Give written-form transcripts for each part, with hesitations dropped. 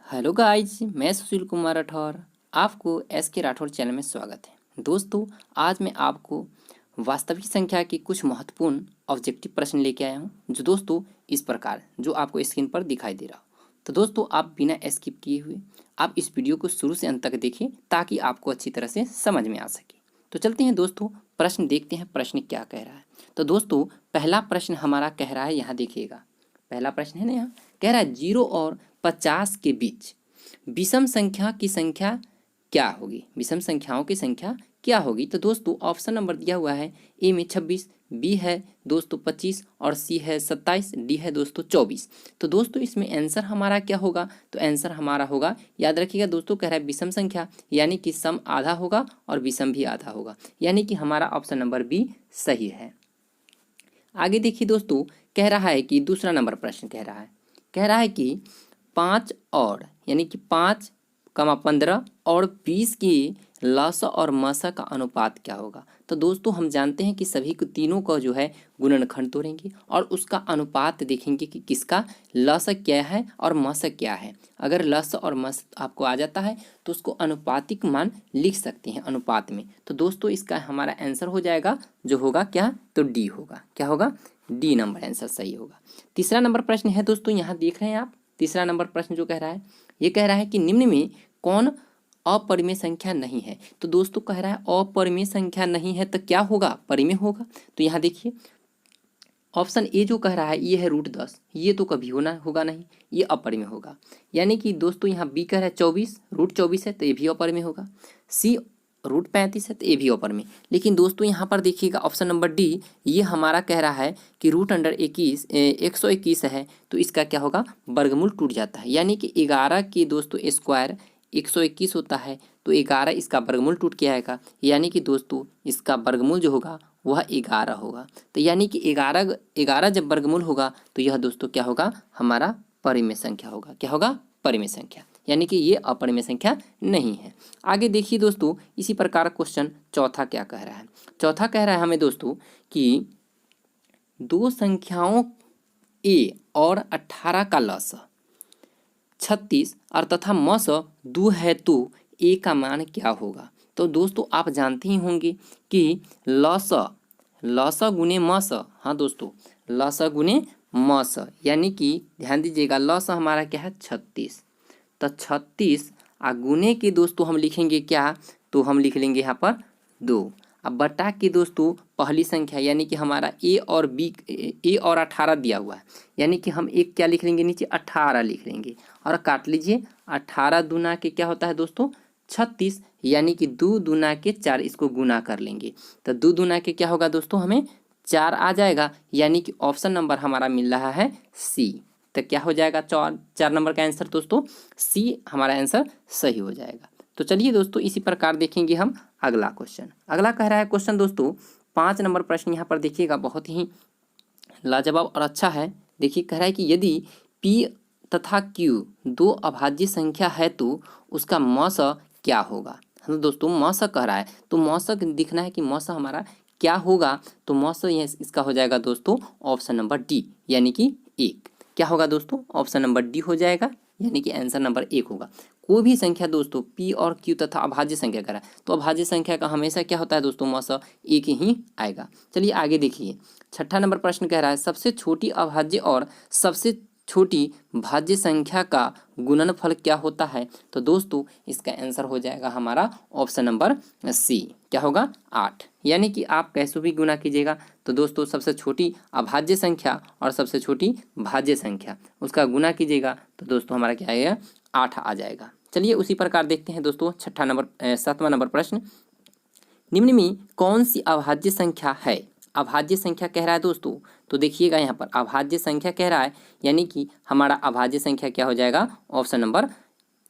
Hello guys, मैं सुशील कुमार राठौर। आपको S के राठौर चैनल में स्वागत है। दोस्तों, आज मैं आपको वास्तविक संख्या के कुछ महत्वपूर्ण ऑब्जेक्टिव प्रश्न लेके आया हूं, जो दोस्तों इस प्रकार जो आपको स्क्रीन पर दिखाई दे रहा हो। तो दोस्तों, आप बिना स्किप किए हुए आप इस वीडियो को शुरू से अंत तक देखें ताकि आपको अच्छी तरह से समझ में आ सके। तो चलते हैं दोस्तों, प्रश्न देखते हैं प्रश्न क्या कह रहा है। तो दोस्तों, पहला प्रश्न हमारा कह रहा है, यहाँ देखिएगा, पहला प्रश्न है ना, यहाँ कह रहा है 0 और 50 के बीच विषम संख्या की संख्या क्या होगी। विषम संख्याओं की संख्या क्या होगी। तो दोस्तों, ऑप्शन नंबर दिया हुआ है, ए में 26, बी है दोस्तों 25 और सी है 27, डी है दोस्तों 24। तो दोस्तों, इसमें आंसर हमारा क्या होगा। तो आंसर हमारा होगा, याद रखिएगा दोस्तों, कह रहा है विषम संख्या, यानी कि सम आधा होगा और विषम भी आधा होगा, यानी कि हमारा ऑप्शन नंबर बी सही है। आगे देखिए दोस्तों, कह रहा है कि दूसरा नंबर प्रश्न कह रहा है कि 5 और यानी कि 5, 15 और 20 की लसा और मसा का अनुपात क्या होगा। तो दोस्तों, हम जानते हैं कि सभी को तीनों का जो है गुणनखंड तोड़ेंगे और उसका अनुपात देखेंगे कि किसका लसा क्या है और मसा क्या है। अगर लसा और मस आपको आ जाता है तो उसको अनुपातिक मान लिख सकते हैं अनुपात में। तो दोस्तों, इसका हमारा आंसर हो जाएगा, जो होगा क्या, तो डी होगा। क्या होगा, डी नंबर आंसर सही होगा। तीसरा नंबर प्रश्न है दोस्तों, यहाँ देख रहे हैं आप, तीसरा नंबर प्रश्न जो कह रहा है, ये कह रहा है कि निम्न में कौन अपरिमेय संख्या नहीं है। तो दोस्तों, कह रहा है अपरिमेय संख्या नहीं है तो क्या होगा, परिमेय होगा। तो यहाँ देखिए, ऑप्शन ए जो कह रहा है, ये है √10, ये तो कभी होगा नहीं, ये अपरिमेय होगा। यानी कि दोस्तों, यहाँ बी कह रहा है 24, √24 है तो ये भी अपरिमेय होगा। सी √35 है तो ये भी अपरिमेय। लेकिन दोस्तों, यहाँ पर देखिएगा ऑप्शन नंबर डी, ये हमारा कह रहा है कि √21 121 है, तो इसका क्या होगा, वर्गमूल टूट जाता है। यानी कि 11 के दोस्तों स्क्वायर 121 होता है, तो 11 इसका वर्गमूल टूट के आएगा, यानी कि दोस्तों इसका वर्गमूल जो होगा वह 11 होगा। तो यानी कि 11 जब वर्गमूल होगा तो यह दोस्तों क्या होगा, हमारा परिमेय संख्या होगा। क्या होगा, परिमेय संख्या, यानी कि ये अपरिमेय संख्या नहीं है। आगे देखिए दोस्तों, इसी प्रकार क्वेश्चन चौथा क्या कह रहा है। चौथा कह रहा है हमें दोस्तों कि दो संख्याओं ए और 18 का लसा 36 और तथा मस 2 है तो ए का मान क्या होगा। तो दोस्तों, आप जानते ही होंगे कि लसा गुने मस, हाँ दोस्तों, लसा गुने मस, यानी कि ध्यान दीजिएगा, लसा हमारा क्या है 36, तो 36 गुने के दोस्तों हम लिखेंगे क्या, तो हम लिख लेंगे यहाँ पर 2। अब बटा के दोस्तों पहली संख्या, यानी कि हमारा ए और 18 दिया हुआ है, यानी कि हम एक क्या लिख लेंगे, नीचे 18 लिख लेंगे और काट लीजिए। 18 दूना के क्या होता है दोस्तों 36, यानी कि 2 दूना के 4, इसको गुना कर लेंगे तो 2 दूना के क्या होगा दोस्तों, हमें 4 आ जाएगा। यानी कि ऑप्शन नंबर हमारा मिल रहा है सी। तो क्या हो जाएगा, 4 नंबर का आंसर दोस्तों सी हमारा आंसर सही हो जाएगा। तो चलिए दोस्तों, इसी प्रकार देखेंगे हम अगला क्वेश्चन। अगला कह रहा है क्वेश्चन दोस्तों 5 नंबर प्रश्न, यहाँ पर देखिएगा, बहुत ही लाजवाब और अच्छा है। देखिए, कह रहा है कि यदि P तथा Q दो अभाज्य संख्या है तो उसका मस क्या होगा। तो दोस्तों, मस कह रहा है, तो मस दिखना है कि मस हमारा क्या होगा। तो मस इसका हो जाएगा दोस्तों ऑप्शन नंबर डी, यानी कि 1। क्या होगा दोस्तों, ऑप्शन नंबर डी हो जाएगा, यानी कि आंसर नंबर 1 होगा। कोई भी संख्या दोस्तों P और Q तथा अभाज्य संख्या कह रहा है, तो अभाज्य संख्या का हमेशा क्या होता है दोस्तों, मस 1 ही आएगा। चलिए आगे देखिए, छठा नंबर प्रश्न कह रहा है, सबसे छोटी अभाज्य और सबसे छोटी भाज्य संख्या का गुणनफल क्या होता है। तो दोस्तों, इसका आंसर हो जाएगा हमारा ऑप्शन नंबर सी। क्या होगा, 8। यानी कि आप कैसे भी गुना कीजिएगा तो दोस्तों सबसे छोटी अभाज्य संख्या और सबसे छोटी भाज्य संख्या उसका गुना कीजिएगा तो दोस्तों हमारा क्या आएगा, 8 आ जाएगा। चलिए उसी प्रकार देखते हैं दोस्तों 7वां नंबर प्रश्न, निम्न में कौन सी अभाज्य संख्या है। अभाज्य संख्या कह रहा है दोस्तों, तो देखिएगा यहाँ पर अभाज्य संख्या कह रहा है, यानी कि हमारा अभाज्य संख्या क्या हो जाएगा, ऑप्शन नंबर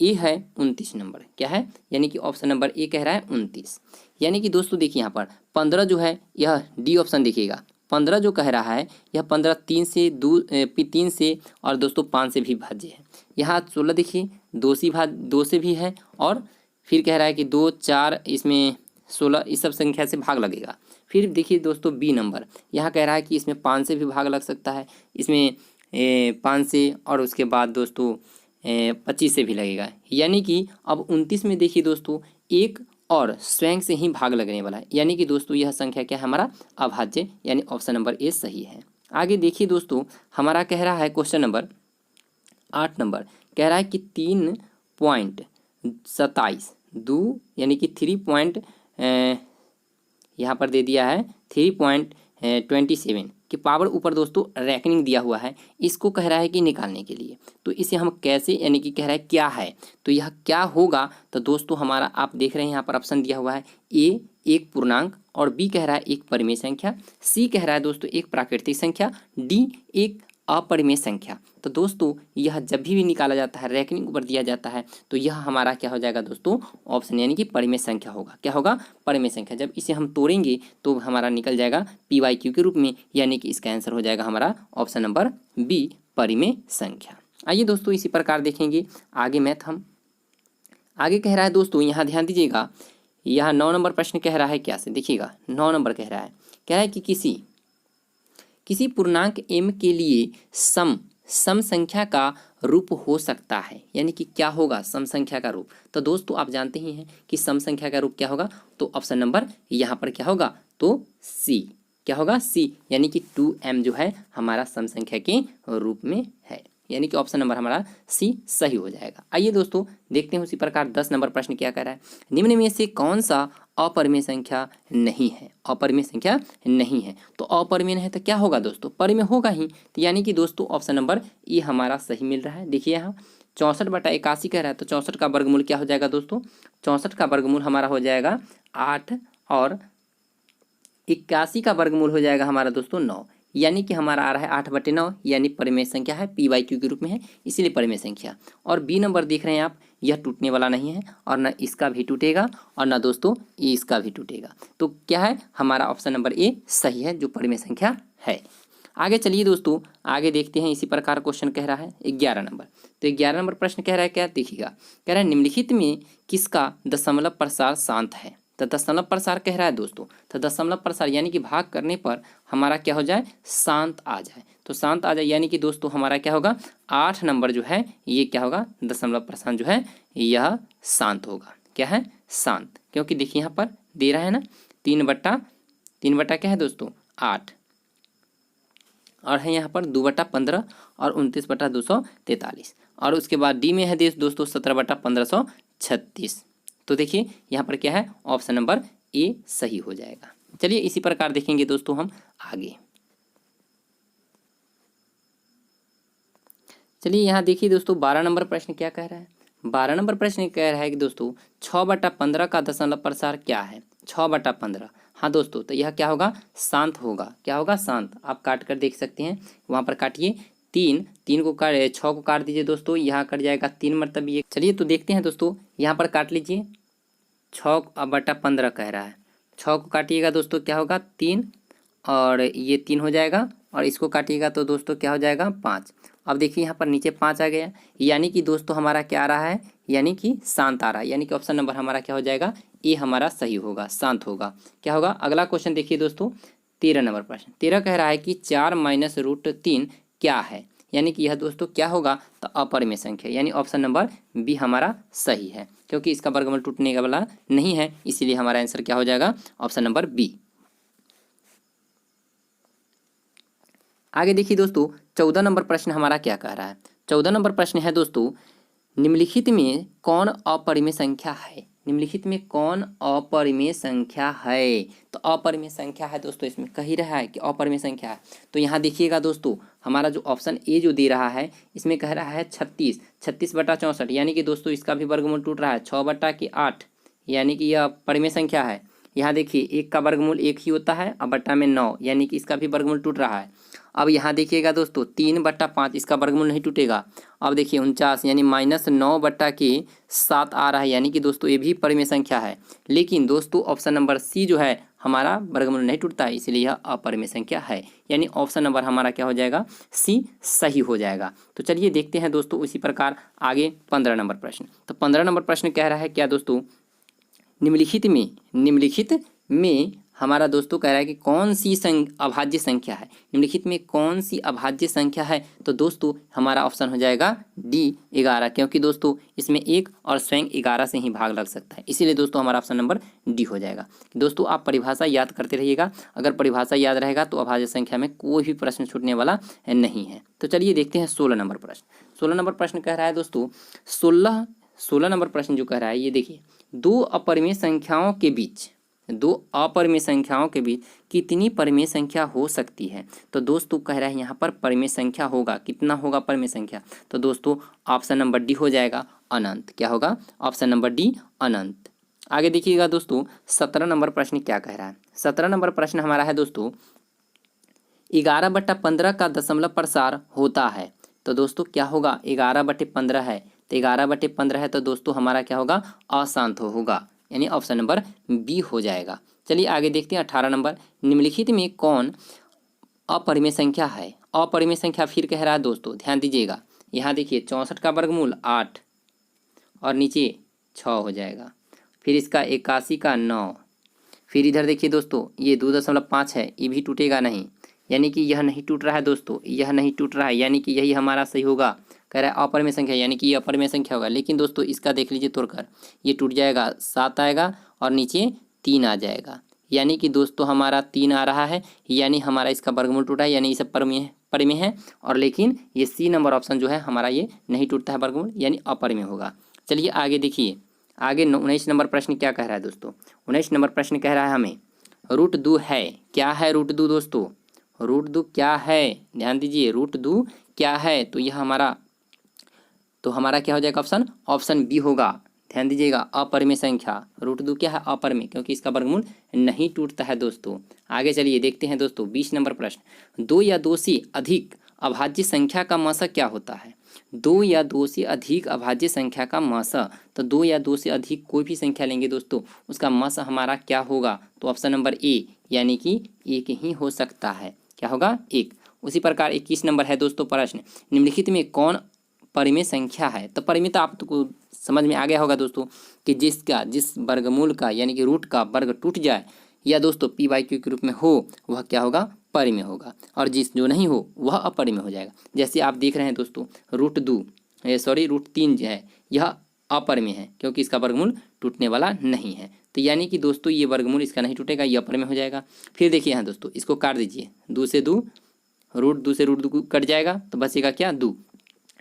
ए है 29 नंबर। क्या है, यानी कि ऑप्शन नंबर ए कह रहा है 29। यानी कि दोस्तों देखिए, यहाँ पर 15 जो है, यह डी ऑप्शन देखिएगा, 15 जो कह रहा है यह 15 3 से 3 से और दोस्तों 5 से भी भाज्य है। यहाँ 16 देखिए 2 से भी है, और फिर कह रहा है कि 2 4 इसमें 16, इस सब संख्या से भाग लगेगा। फिर देखिए दोस्तों बी नंबर, यहाँ कह रहा है कि इसमें 5 से भी भाग लग सकता है, इसमें 5 से, और उसके बाद दोस्तों 25 से भी लगेगा, यानी कि अब 29 में देखिए दोस्तों एक और स्वयं से ही भाग लगने वाला है, यानी कि दोस्तों यह संख्या क्या है हमारा अभाज्य, यानी ऑप्शन नंबर ए सही है। आगे देखिए दोस्तों हमारा कह रहा है क्वेश्चन नंबर 8 नंबर कह रहा है कि 3.27 दो यानी कि 3 यहाँ पर दे दिया है 3.27 कि पावर ऊपर दोस्तों रैंकिंग दिया हुआ है, इसको कह रहा है कि निकालने के लिए। तो इसे हम कैसे, यानी कि कह रहा है क्या है, तो यह क्या होगा, तो दोस्तों हमारा आप देख रहे हैं यहाँ पर ऑप्शन दिया हुआ है ए एक पूर्णांक, और बी कह रहा है एक परिमेय संख्या, सी कह रहा है दोस्तों एक प्राकृतिक संख्या, डी एक अपरिमेय संख्या। तो दोस्तों यह जब भी निकाला जाता है रैंकिंग ऊपर दिया जाता है तो यह हमारा क्या हो जाएगा दोस्तों ऑप्शन, यानी कि परिमेय संख्या होगा। क्या होगा, परिमेय संख्या। जब इसे हम तोड़ेंगे तो हमारा निकल जाएगा PYQ के रूप में, यानी कि इसका आंसर हो जाएगा हमारा ऑप्शन नंबर बी परिमेय संख्या। आइए दोस्तों इसी प्रकार देखेंगे आगे मैथ हम। आगे कह रहा है दोस्तों यहाँ ध्यान दीजिएगा, यहाँ 9 नंबर प्रश्न कह रहा है क्या से, देखिएगा 9 नंबर कह रहा है कि किसी पूर्णांक m के लिए सम संख्या का रूप हो सकता है, यानी कि क्या होगा सम संख्या का रूप। तो दोस्तों आप जानते ही हैं कि सम संख्या का रूप क्या होगा, तो ऑप्शन नंबर यहाँ पर क्या होगा, तो सी, क्या होगा सी, यानी कि 2m जो है हमारा सम संख्या के रूप में है, यानी कि ऑप्शन नंबर हमारा सी सही हो जाएगा। आइए दोस्तों देखते हैं उसी प्रकार 10 नंबर प्रश्न क्या कह रहा है, निम्न में से कौन सा अपरिमेय संख्या नहीं है, अपरिमेय संख्या नहीं है। तो अपरिमेय है तो क्या होगा दोस्तों, परिमेय होगा ही, तो यानी कि दोस्तों ऑप्शन नंबर ये हमारा सही मिल रहा है। देखिए यहाँ 64/81 कह रहा है, तो 64 का वर्गमूल क्या हो जाएगा दोस्तों, 64 का वर्गमूल हमारा हो जाएगा 8, और 81 का वर्गमूल हो जाएगा हमारा दोस्तों 9, यानी कि हमारा आ रहा है 8/9, यानी परिमेय संख्या है, PYQ के रूप में है इसीलिए परिमेय संख्या। और बी नंबर देख रहे हैं आप, यह टूटने वाला नहीं है, और न इसका भी टूटेगा और न दोस्तों इसका भी टूटेगा। तो क्या है हमारा ऑप्शन नंबर ए सही है, जो परिमेय संख्या है। आगे चलिए दोस्तों आगे देखते हैं, इसी प्रकार क्वेश्चन कह रहा है 11 नंबर। तो 11 नंबर प्रश्न कह रहा है क्या, देखिएगा कह रहा है निम्नलिखित में किसका दशमलव प्रसार शांत है। तो दशमलव प्रसार कह रहा है दोस्तों, तो दशमलव प्रसार यानी कि भाग करने पर हमारा क्या हो जाए, शांत आ जाए। तो शांत आ जाए यानी कि दोस्तों हमारा क्या होगा, 8 नंबर जो है ये क्या होगा, दशमलव प्रसार जो है यह शांत होगा। क्या है, शांत, क्योंकि देखिए यहाँ पर दे रहा है ना 3 बटा क्या है दोस्तों 8, और है यहाँ पर 2/15 और 29/243, और उसके बाद डी में है दोस्तों 17/1536। तो देखिए यहाँ पर क्या है, ऑप्शन नंबर ए सही हो जाएगा। चलिए इसी प्रकार देखेंगे दोस्तों हम आगे। चलिए यहाँ देखिए दोस्तों 12 नंबर प्रश्न क्या कह रहा है, 12 नंबर प्रश्न कह रहा है कि दोस्तों 6/15 का दशमलव प्रसार क्या है, 6/15। हाँ दोस्तों, तो यह क्या होगा, शांत होगा। क्या होगा, शांत। आप काट कर देख सकते हैं, वहाँ पर काटिए, 3 को काट 6 को काट दीजिए दोस्तों, यहाँ कट जाएगा 3 मरतब ये। चलिए तो देखते हैं दोस्तों, यहाँ पर काट लीजिए, 6/15 कह रहा है, 6 को काटिएगा दोस्तों क्या होगा 3, और ये 3 हो जाएगा, और इसको काटिएगा तो दोस्तों क्या हो जाएगा 5। अब देखिए यहाँ पर नीचे 5 आ गया, यानी कि दोस्तों हमारा क्या आ रहा है, यानी कि शांत आ रहा है, यानी कि ऑप्शन नंबर हमारा क्या हो जाएगा, ये हमारा सही होगा, शांत होगा। क्या होगा, अगला क्वेश्चन देखिए दोस्तों 13 नंबर प्रश्न। 13 कह रहा है कि 4 - √3 क्या है, यानी कि यह दोस्तों क्या होगा, तो अपरिमेय संख्या, यानी ऑप्शन नंबर बी हमारा सही है, क्योंकि इसका वर्गमूल टूटने का वाला नहीं है, इसीलिए हमारा आंसर क्या हो जाएगा, ऑप्शन नंबर बी। आगे देखिए दोस्तों 14 नंबर प्रश्न हमारा क्या कह रहा है, 14 नंबर प्रश्न है दोस्तों, निम्नलिखित में कौन अपरिमेय संख्या है, निम्नलिखित में कौन अपरिमेय संख्या है। तो अपरिमेय संख्या है दोस्तों, इसमें कह ही रहा है कि अपरिमेय संख्या है। तो यहाँ देखिएगा दोस्तों, हमारा जो ऑप्शन ए जो दे रहा है इसमें कह रहा है 36/64, यानी कि दोस्तों इसका भी वर्गमूल टूट रहा है, 6/8, यानी कि यह परिमेय संख्या है। यहाँ देखिए 1 का वर्गमूल 1 ही होता है, और बट्टा में 9, यानी कि इसका भी वर्गमूल टूट रहा है। अब यहाँ देखिएगा दोस्तों 3/5, इसका वर्गमूल नहीं टूटेगा। अब देखिए 49, यानी -9/7 आ रहा है, यानी कि दोस्तों ये भी परिमेय संख्या है। लेकिन दोस्तों ऑप्शन नंबर सी जो है हमारा वर्गमूल नहीं टूटता है, इसलिए यह अपरिमेय संख्या है, यानी ऑप्शन नंबर हमारा क्या हो जाएगा, सी सही हो जाएगा। तो चलिए देखते हैं दोस्तों उसी प्रकार आगे 15 नंबर प्रश्न। तो 15 नंबर प्रश्न कह रहा है क्या दोस्तों, निम्नलिखित में हमारा दोस्तों कह रहा है कि कौन सी अभाज्य संख्या है, निम्नलिखित में कौन सी अभाज्य संख्या है। तो दोस्तों हमारा ऑप्शन हो जाएगा डी 11, क्योंकि दोस्तों इसमें 1 और स्वयं 11 से ही भाग लग सकता है, इसीलिए दोस्तों हमारा ऑप्शन नंबर डी हो जाएगा। दोस्तों आप परिभाषा याद करते रहिएगा, अगर परिभाषा याद रहेगा तो अभाज्य संख्या में कोई भी प्रश्न छूटने वाला नहीं है। तो चलिए देखते हैं 16 नंबर प्रश्न। 16 नंबर प्रश्न कह रहा है दोस्तों 16 नंबर प्रश्न जो कह रहा है ये देखिए, दो अपरिमेय संख्याओं के बीच कितनी परिमेय संख्या हो सकती है। तो दोस्तों कह रहा है यहाँ पर परिमेय संख्या होगा, कितना होगा परिमेय संख्या। तो दोस्तों ऑप्शन नंबर डी हो जाएगा अनंत। क्या होगा? ऑप्शन नंबर डी अनंत। आगे देखिएगा दोस्तों 17 नंबर प्रश्न क्या कह रहा है। 17 नंबर प्रश्न हमारा है दोस्तों 11/15 का दशमलव प्रसार होता है। तो दोस्तों क्या होगा? 11/15 है, तो 11/15 है तो दोस्तों हमारा क्या होगा? अशांत होगा, यानी ऑप्शन नंबर बी हो जाएगा। चलिए आगे देखते हैं 18 नंबर, निम्नलिखित में कौन अपरिमेय संख्या है। अपरिमेय संख्या फिर कह रहा है दोस्तों, ध्यान दीजिएगा। यहाँ देखिए 64 का वर्गमूल 8 और नीचे 6 हो जाएगा, फिर इसका 81 का 9, फिर इधर देखिए दोस्तों ये 2.5 है, ये भी टूटेगा नहीं, यानी कि यह नहीं टूट रहा है दोस्तों, यह नहीं टूट रहा है, यानी कि यही हमारा सही होगा। कह रहा है अपरिमेय संख्या, यानी कि ये अपरिमेय संख्या होगा। लेकिन दोस्तों इसका देख लीजिए तोड़कर, ये टूट जाएगा, 7 आएगा और नीचे 3 आ जाएगा, यानी कि दोस्तों हमारा 3 आ रहा है, यानी हमारा इसका वर्गमूल टूटा है, यानी ये सब परिमेय है। और लेकिन ये सी नंबर ऑप्शन जो है हमारा ये नहीं टूटता है वर्गमूल, यानी अपरिमेय होगा। चलिए आगे देखिए, आगे 19 नंबर प्रश्न क्या कह रहा है दोस्तों। 19 नंबर प्रश्न कह रहा है हमें √2 है। क्या है √2 दोस्तों? √2 क्या है? ध्यान दीजिए, √2 क्या है? तो यह हमारा क्या हो जाएगा ऑप्शन बी होगा। ध्यान दीजिएगा, अपरिमेय संख्या। √2 क्या है? अपरिमेय, क्योंकि इसका वर्गमूल नहीं टूटता है दोस्तों। आगे चलिए देखते हैं दोस्तों 20 नंबर प्रश्न, 2 या 2 से अधिक अभाज्य संख्या का मासा क्या होता है। 2 या 2 से अधिक अभाज्य संख्या का मासा, तो 2 या 2 से अधिक कोई भी संख्या लेंगे दोस्तों, उसका मासा हमारा क्या होगा। तो ऑप्शन नंबर ए, यानी कि 1 ही हो सकता है। क्या होगा? 1। उसी प्रकार 21 नंबर है दोस्तों प्रश्न, निम्नलिखित में कौन परिमेय संख्या है। तो परिमेय तो आपको समझ में आ गया होगा दोस्तों, कि जिस वर्गमूल का यानी कि रूट का वर्ग टूट जाए या दोस्तों p/q के रूप में हो, वह क्या होगा? परिमेय होगा, और जो नहीं हो वह अपरिमेय हो जाएगा। जैसे आप देख रहे हैं दोस्तों √3 जो है यह अपरिमेय है, क्योंकि इसका वर्गमूल टूटने वाला नहीं है। तो यानी कि दोस्तों ये वर्गमूल इसका नहीं टूटेगा, ये अपरिमेय हो जाएगा। फिर देखिए यहाँ दोस्तों इसको काट दीजिए, 2 से 2 √2 कट जाएगा, तो बचेगा क्या? 2,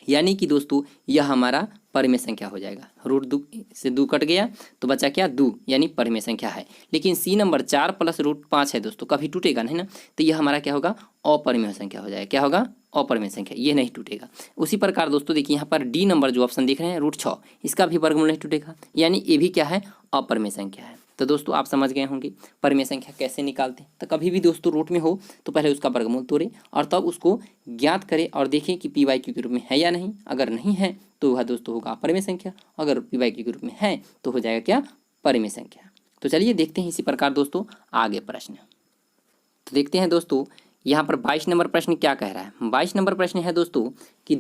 यानी कि दोस्तों यह हमारा परिमेय संख्या हो जाएगा। √2 से 2 कट गया तो बचा क्या? 2, यानी परिमेय संख्या है। लेकिन सी नंबर 4 + √5 है दोस्तों, कभी टूटेगा नहीं ना, तो यह हमारा क्या होगा? अपरिमेय संख्या हो जाएगा। क्या होगा? अपरिमेय संख्या, ये नहीं टूटेगा। उसी प्रकार दोस्तों देखिए यहाँ पर डी नंबर जो ऑप्शन देख रहे हैं √6, इसका भी वर्गमूल नहीं टूटेगा, यानी ये भी क्या है? अपरिमेय संख्या है। तो दोस्तों आप समझ गए होंगे परिमेय संख्या कैसे निकालते हैं। तो कभी भी दोस्तों रूट में हो तो पहले उसका वर्गमूल तोड़ें और तब उसको ज्ञात करें और देखें कि p/q के रूप में है या नहीं। अगर नहीं है तो वह दोस्तों होगा अपरिमेय संख्या, अगर p/q के रूप में है तो हो जाएगा क्या? परिमेय संख्या। तो चलिए देखते हैं इसी प्रकार दोस्तों आगे प्रश्न। तो देखते हैं दोस्तों यहाँ पर 22 नंबर प्रश्न क्या कह रहा है। 22 नंबर प्रश्न है दोस्तों कि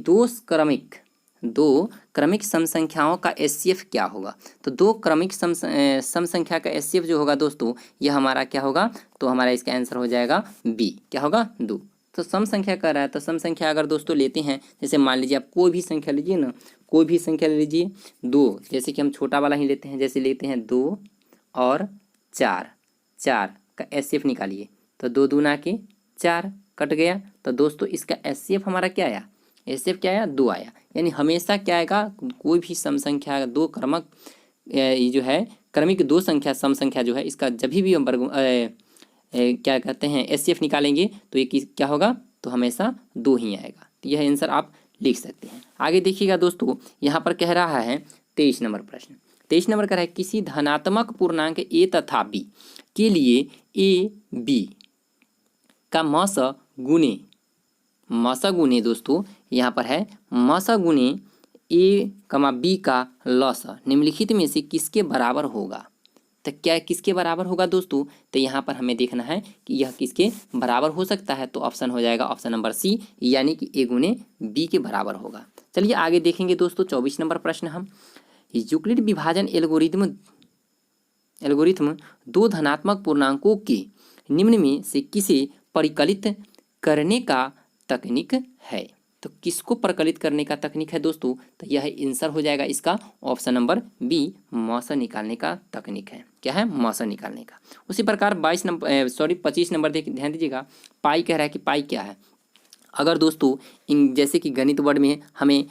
दो क्रमिक सम संख्याओं का HCF क्या होगा। तो 2 क्रमिक सम संख्या का HCF जो होगा दोस्तों, यह हमारा क्या होगा? तो हमारा इसका आंसर हो जाएगा बी। क्या होगा? 2। तो सम संख्या कह रहा है, तो सम संख्या अगर दोस्तों लेते हैं, जैसे मान लीजिए आप कोई भी संख्या लीजिए ना, कोई भी संख्या ले लीजिए 2, जैसे कि हम छोटा वाला ही लेते हैं, जैसे लेते हैं 2 और 4 का HCF निकालिए, तो 2 दूना के 4 कट गया, तो दोस्तों इसका HCF हमारा क्या आया? HCF क्या आया? 2 आया। यानी हमेशा क्या आएगा? कोई भी सम संख्या 2 क्रमक ये जो है क्रमिक 2 संख्या सम संख्या जो है, इसका जब भी हम क्या कहते हैं HCF निकालेंगे तो ये क्या होगा? तो हमेशा 2 ही आएगा। तो यह आंसर आप लिख सकते हैं। आगे देखिएगा दोस्तों यहाँ पर कह रहा है 23 नंबर प्रश्न। 23 नंबर कह रहा है किसी धनात्मक पूर्णांक a तथा b के लिए a/b का मस गुने दोस्तों यहाँ पर है मस गुने a, b का लस निम्नलिखित में से किसके बराबर होगा। तो क्या किसके बराबर होगा दोस्तों? तो यहाँ पर हमें देखना है कि यह किसके बराबर हो सकता है। तो ऑप्शन हो जाएगा ऑप्शन नंबर सी, यानी कि a गुने b के बराबर होगा। चलिए आगे देखेंगे दोस्तों 24 नंबर प्रश्न हम यूक्लिड विभाजन एल्गोरिदम एल्गोरिथम दो धनात्मक पूर्णांकों के निम्न में से किसे परिकलित करने का तकनीक है। तो किसको परिकलित करने का तकनीक है दोस्तों, तो यह आंसर हो जाएगा इसका ऑप्शन नंबर बी, मौसा निकालने का तकनीक है। क्या है, मौसा निकालने का। उसी प्रकार 25 नंबर ध्यान दीजिएगा, पाई कह रहा है कि पाई क्या है। अगर दोस्तों जैसे कि गणित वर्ड में हमें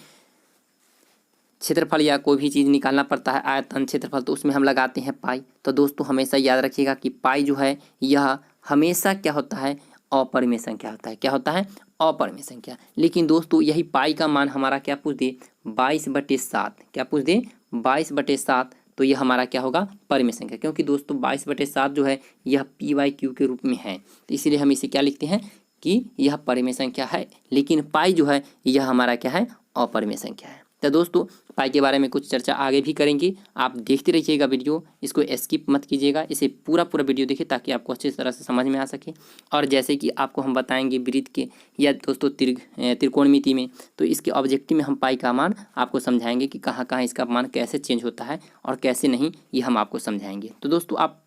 क्षेत्रफल या कोई भी चीज़ निकालना पड़ता है, आयतन, क्षेत्रफल, तो उसमें हम लगाते हैं पाई। तो दोस्तों हमेशा याद रखिएगा कि पाई जो है यह हमेशा क्या होता है, अपरिमेय संख्या होता है। क्या होता है, अपरिमेय संख्या। लेकिन दोस्तों यही पाई का मान हमारा क्या पूछ दे, 22/7। क्या पूछ दे, 22/7। तो यह हमारा क्या होगा, परिमेय संख्या। क्योंकि दोस्तों 22/7 जो है यह p/q के रूप में है, तो इसीलिए हम इसे क्या लिखते हैं कि यह परिमेय संख्या है। लेकिन पाई जो है यह हमारा क्या है, अपरिमेय संख्या है। तो दोस्तों पाई के बारे में कुछ चर्चा आगे भी करेंगे, आप देखते रहिएगा वीडियो, इसको स्किप मत कीजिएगा, इसे पूरा वीडियो देखिए ताकि आपको अच्छी तरह से समझ में आ सके। और जैसे कि आपको हम बताएंगे वृत्त के या दोस्तों त्रिकोणमिति में, तो इसके ऑब्जेक्टिव में हम पाई का मान आपको समझाएंगे कि कहाँ कहाँ इसका मान कैसे चेंज होता है और कैसे नहीं, ये हम आपको समझाएंगे। तो दोस्तों आप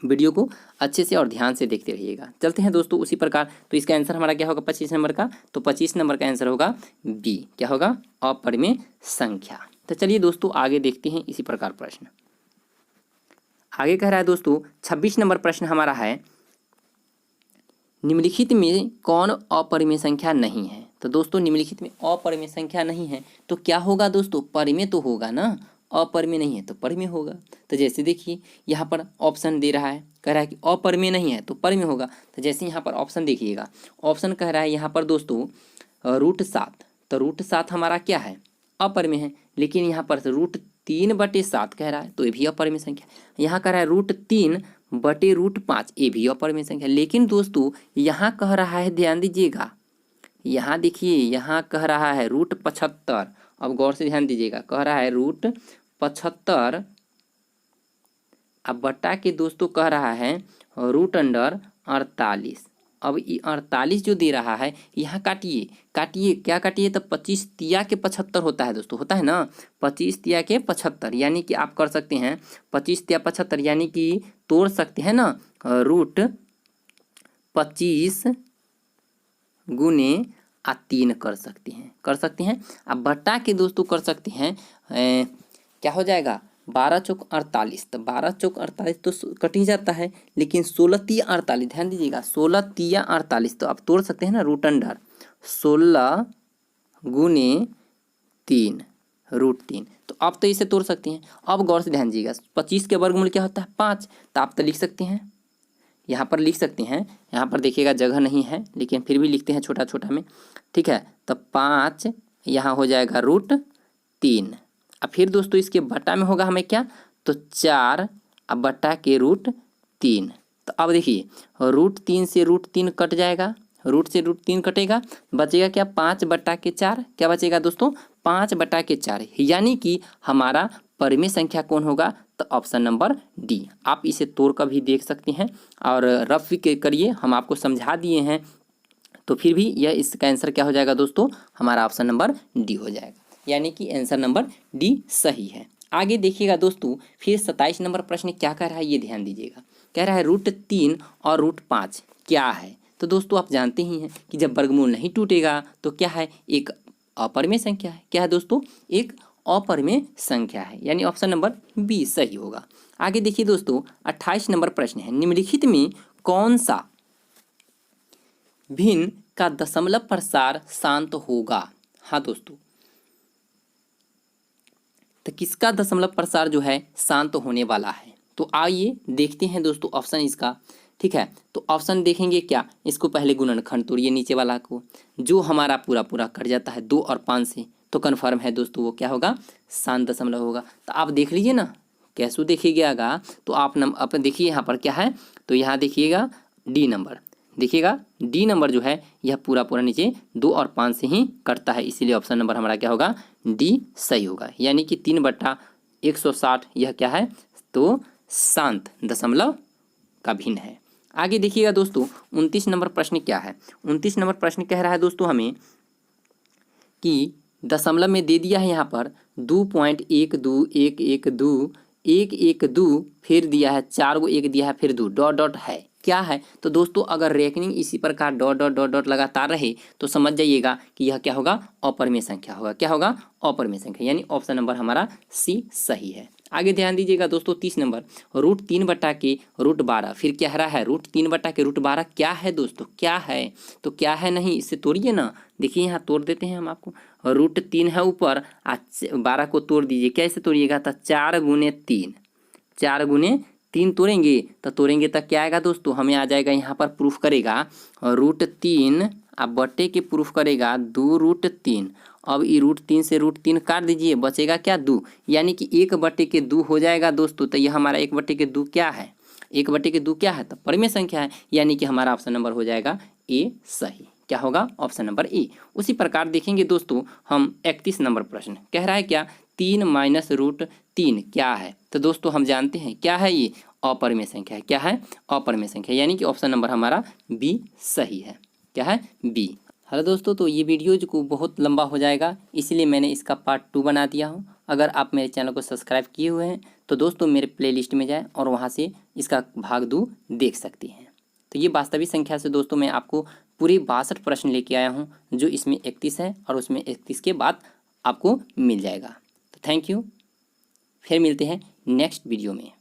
वीडियो को अच्छे से और ध्यान से देखते रहिएगा। चलते हैं दोस्तों उसी प्रकार, तो इसका आंसर हमारा क्या होगा 25 नंबर का, तो 25 नंबर का आंसर होगा बी। क्या होगा, अपरिमेय संख्या। तो चलिए दोस्तों आगे देखते हैं इसी प्रकार प्रश्न। आगे कह रहा है दोस्तों 26 नंबर प्रश्न हमारा है, निम्नलिखित में कौन अपरिमेय संख्या नहीं है। तो दोस्तों निम्नलिखित में अपरिमेय संख्या नहीं है तो क्या होगा दोस्तों, परिमेय तो होगा ना, अपरिमेय नहीं है तो परिमेय होगा। तो जैसे देखिए यहाँ पर ऑप्शन दे रहा है, कह रहा है कि अपरिमेय नहीं है तो परिमेय होगा। तो जैसे यहाँ पर ऑप्शन देखिएगा, ऑप्शन कह रहा है यहाँ पर दोस्तों √7, तो √7 हमारा क्या है, अपरिमेय है। लेकिन यहाँ पर √3/7 कह रहा है तो ये भी अपरिमेय संख्या। यहाँ कह रहा है √3/√5, ये भी अपरिमेय संख्या। लेकिन दोस्तों यहाँ कह रहा है, ध्यान दीजिएगा, यहाँ देखिए यहाँ कह रहा है √75। अब गौर से ध्यान दीजिएगा, कह रहा है √75 अब बटा के दोस्तों कह रहा है √48। अब ये 48 जो दे रहा है, यहाँ काटिए काटिए, क्या काटिए, तो 25 तिया के 75 होता है दोस्तों, होता है ना, 25 तिया के 75, यानी कि आप कर सकते हैं 25 तिया 75, यानी कि तोड़ सकते हैं ना, √25 गुने 3 कर सकते हैं। अब बटा के दोस्तों कर सकते हैं क्या हो जाएगा, 12 चौक 48, तो 12 चौक 48 तो कट ही जाता है। लेकिन 16 तिया 48, ध्यान दीजिएगा, 16 तिया 48, तो आप तोड़ सकते हैं ना, √16 गुने 3 √3, तो आप तो इसे तोड़ सकते हैं। अब गौर से ध्यान दीजिएगा, 25 के वर्गमूल क्या होता है, 5, तो आप तो लिख सकते हैं, यहाँ पर लिख सकते हैं। यहाँ पर देखिएगा जगह नहीं है, लेकिन फिर भी लिखते हैं छोटा छोटा में, ठीक है। तो 5 यहाँ हो जाएगा √3। अब फिर दोस्तों इसके बटा में होगा हमें क्या, तो 4 अब बटा के √3। तो अब देखिए √3 से √3 कट जाएगा, रूट से √3 कटेगा, बचेगा क्या, 5/4। क्या बचेगा दोस्तों, 5/4, यानी कि हमारा परिमेय संख्या कौन होगा, तो ऑप्शन नंबर डी। आप इसे तोड़ कर भी देख सकते हैं और रफ भी करिए, हम आपको समझा दिए हैं। तो फिर भी यह इसका आंसर क्या हो जाएगा दोस्तों, हमारा ऑप्शन नंबर डी हो जाएगा, यानी कि आंसर नंबर डी सही है। आगे देखिएगा दोस्तों, फिर 27 नंबर प्रश्न क्या कह रहा है, ये ध्यान दीजिएगा। कह रहा है √3 और √5 क्या है। तो दोस्तों आप जानते ही हैं कि जब वर्गमूल नहीं टूटेगा तो क्या है, एक अपरिमेय संख्या है। क्या है दोस्तों, एक अपरिमेय संख्या है, यानी ऑप्शन नंबर बी सही होगा। आगे देखिए दोस्तों 28 नंबर प्रश्न है, निम्नलिखित में कौन सा भिन्न का दशमलव प्रसार शांत होगा। हाँ दोस्तों, तो किसका दशमलव प्रसार जो है शांत होने वाला है। तो आइए देखते हैं दोस्तों ऑप्शन इसका, ठीक है। तो ऑप्शन देखेंगे क्या, इसको पहले गुणनखंड तोड़िए नीचे वाला को, जो हमारा पूरा पूरा कट जाता है 2 और 5 से, तो कन्फर्म है दोस्तों वो क्या होगा, शांत दशमलव होगा। तो आप देख लीजिए ना, कैसे देखिएगा, तो आप अपन देखिए यहाँ पर क्या है, तो यहाँ देखिएगा डी नंबर, देखिएगा डी नंबर जो है यह पूरा पूरा नीचे 2 और 5 से ही कटता है, इसीलिए ऑप्शन नंबर हमारा क्या होगा, डी सही होगा, यानी कि 3/160 यह क्या है, तो शांत दशमलव का भिन्न है। आगे देखिएगा दोस्तों 29 नंबर प्रश्न क्या है। 29 नंबर प्रश्न कह रहा है दोस्तों हमें कि दशमलव में दे दिया है यहाँ पर 2.12112 एक एक दो, फिर दिया है 4 को एक दिया है, फिर दो डॉट डॉट है, क्या है? तो दोस्तों अगर रेकनिंग इसी प्रकार डॉट डॉट डॉट डॉट लगातार रहे तो समझ जाइएगा कि यह क्या होगा, अपरिमेय संख्या होगा। क्या होगा? अपरिमेय संख्या, यानी ऑप्शन नंबर हमारा सी सही है। आगे ध्यान दीजिएगा दोस्तों, 30 नंबर, √3/√12, फिर कह रहा है √3/√12 क्या है दोस्तों, क्या है? तो क्या है नहीं, इससे तोड़िए ना, देखिए यहाँ तोड़ देते हैं हम आपको। √3 है ऊपर, 12 को तोड़ दीजिए, कैसे तोड़िएगा? तो 4 गुने 3, 4 गुने 3 तोड़ेंगे तो क्या आएगा दोस्तों, हमें आ जाएगा यहाँ पर प्रूफ करेगा √3 आप बट्टे के प्रूफ करेगा 2√3। अब ये √3 से √3 काट दीजिए, बचेगा क्या? 2, यानी कि 1/2 हो जाएगा दोस्तों। तो यह हमारा 1/2 क्या है? 1/2 क्या है? तो परिमेय संख्या है, यानी कि हमारा ऑप्शन नंबर हो जाएगा ए सही। क्या होगा? Option number A. उसी प्रकार देखेंगे दोस्तों हम 31 नंबर प्रश्न, कह रहा है क्या, 3 माइनस √3 क्या है? तो दोस्तों हम जानते हैं क्या है, ये अपरिमेय संख्या है। क्या है? अपरिमेय संख्या, यानी कि ऑप्शन नंबर हमारा बी सही है। क्या है? बी। हेलो दोस्तों, तो ये वीडियो जो बहुत लंबा हो जाएगा, इसलिए मैंने इसका पार्ट 2 बना दिया हूँ। अगर आप मेरे चैनल को सब्सक्राइब किए हुए हैं तो दोस्तों मेरे प्लेलिस्ट में जाएं और वहाँ से इसका भाग 2 देख सकती हैं। तो ये वास्तविक संख्या से दोस्तों मैं आपको पूरे 62 प्रश्न लेके आया हूँ, जो इसमें 31 है और उसमें 31 के बाद आपको मिल जाएगा। तो थैंक यू, फिर मिलते हैं नेक्स्ट वीडियो में।